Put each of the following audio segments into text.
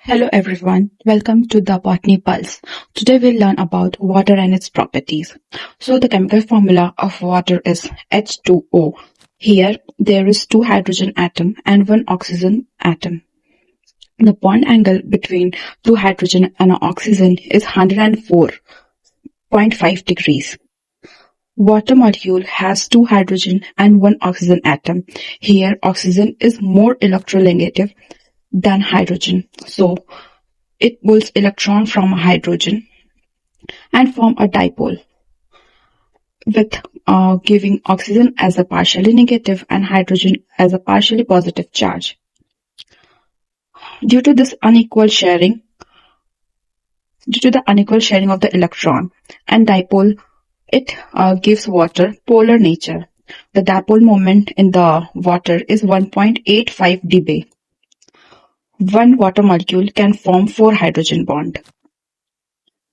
Hello everyone, welcome to the Botany Pulse. Today we'll learn about water and its properties. So the chemical formula of water is H2O. Here there is two hydrogen atom and one oxygen atom. The bond angle between two hydrogen and an oxygen is 104.5 degrees. Water molecule has two hydrogen and one oxygen atom. Here oxygen is more electronegative than hydrogen. So it pulls electron from a hydrogen and form a dipole with giving oxygen as a partially negative and hydrogen as a partially positive charge. Due to the unequal sharing of the electron and dipole, it gives water polar nature. The dipole moment in the water is 1.85 dB. One water molecule can form 4 hydrogen bonds,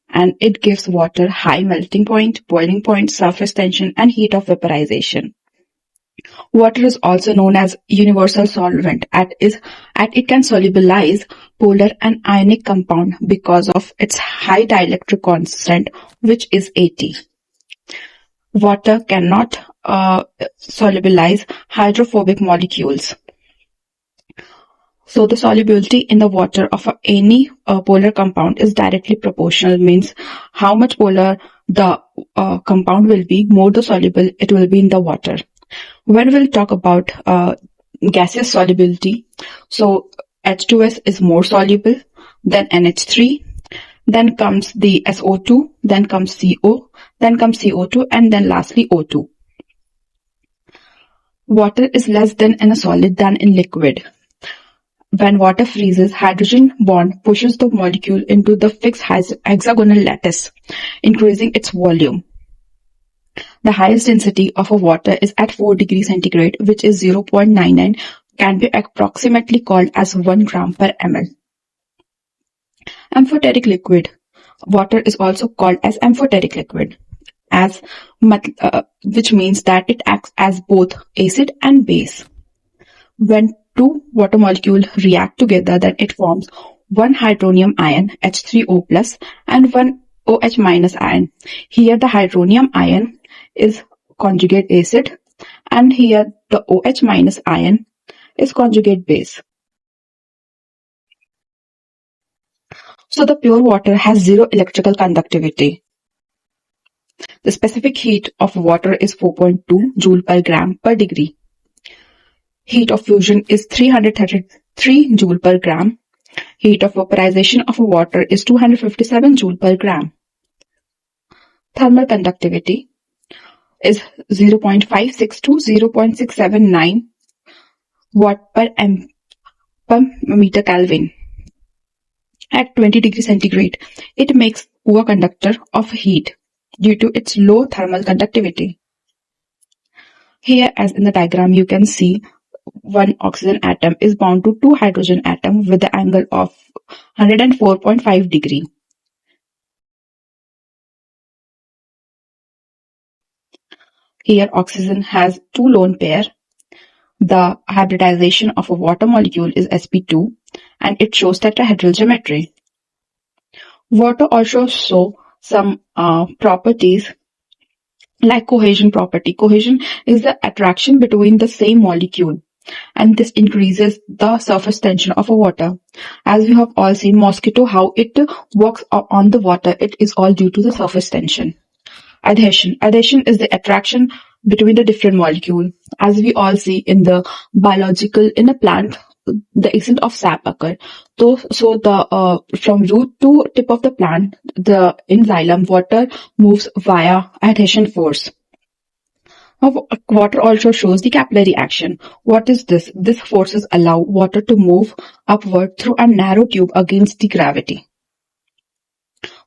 and it gives water high melting point, boiling point, surface tension, and heat of vaporization. Water is also known as universal solvent, as it can solubilize polar and ionic compound because of its high dielectric constant, which is 80. Water cannot solubilize hydrophobic molecules. So the solubility in the water of any polar compound is directly proportional, means how much polar the compound will be, more the soluble it will be in the water. When we'll talk about gaseous solubility, so H2S is more soluble than NH3, then comes the SO2, then comes CO, then comes CO2, and then lastly O2. Water is less than in a solid than in liquid. When water freezes, hydrogen bond pushes the molecule into the fixed hexagonal lattice, increasing its volume. The highest density of a water is at 4 degrees centigrade, which is 0.99, can be approximately called as 1 gram per ml. Amphoteric liquid. Water is also called as amphoteric liquid, which means that it acts as both acid and base. When two water molecules react together, then it forms one hydronium ion, H3O+, and one OH- ion. Here the hydronium ion is conjugate acid, and here the OH- ion is conjugate base. So the pure water has zero electrical conductivity. The specific heat of water is 4.2 joule per gram per degree. Heat of fusion is 333 joule per gram. Heat of vaporization of water is 257 joule per gram. Thermal conductivity is 0.562 to 0.679 watt per meter Kelvin. At 20 degrees centigrade, it makes poor conductor of heat due to its low thermal conductivity. Here, as in the diagram, you can see one oxygen atom is bound to two hydrogen atoms with the angle of 104.5 degree. Here oxygen has two lone pair. The hybridization of a water molecule is sp2 and it shows tetrahedral geometry. Water also shows some properties like cohesion property. Cohesion is the attraction between the same molecule, and this increases the surface tension of a water. As we have all seen mosquito, how it walks on the water, it is all due to the surface tension. Adhesion. Adhesion is the attraction between the different molecule. As we all see in the biological, in a plant, the extent of sap occur. So the from root to tip of the plant, in xylem, water moves via adhesion force. Now, water also shows the capillary action. What is this? These forces allow water to move upward through a narrow tube against the gravity.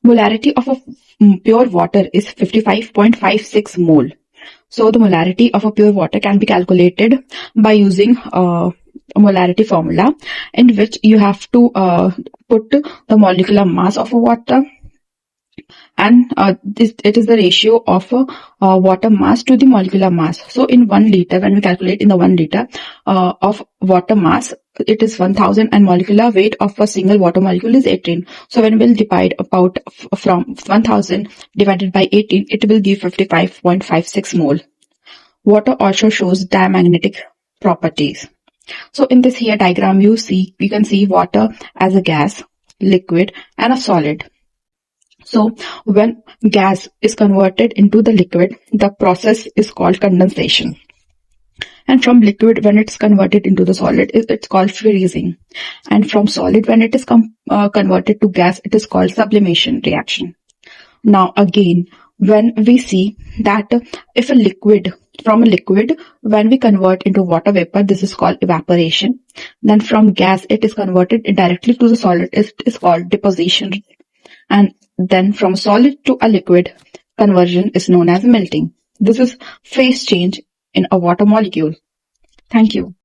Molarity of a pure water is 55.56 mole. So the molarity of a pure water can be calculated by using a molarity formula, in which you have to put the molecular mass of water, and it is the ratio of water mass to the molecular mass. So in 1 liter, when we calculate in the 1 liter of water mass, it is 1000 and molecular weight of a single water molecule is 18. So when we'll divide about from 1000 divided by 18, it will give 55.56 mole. Water also shows diamagnetic properties. So in this here diagram, you can see water as a gas, liquid, and a solid. So when gas is converted into the liquid, the process is called condensation. And from liquid, when it's converted into the solid, it's called freezing. And from solid, when it is converted to gas, it is called sublimation reaction. Now again, when we see that if a liquid, from a liquid, when we convert into water vapor, this is called evaporation. Then from gas, it is converted directly to the solid, it is called deposition. And then from solid to a liquid, conversion is known as melting. This is phase change in a water molecule. Thank you.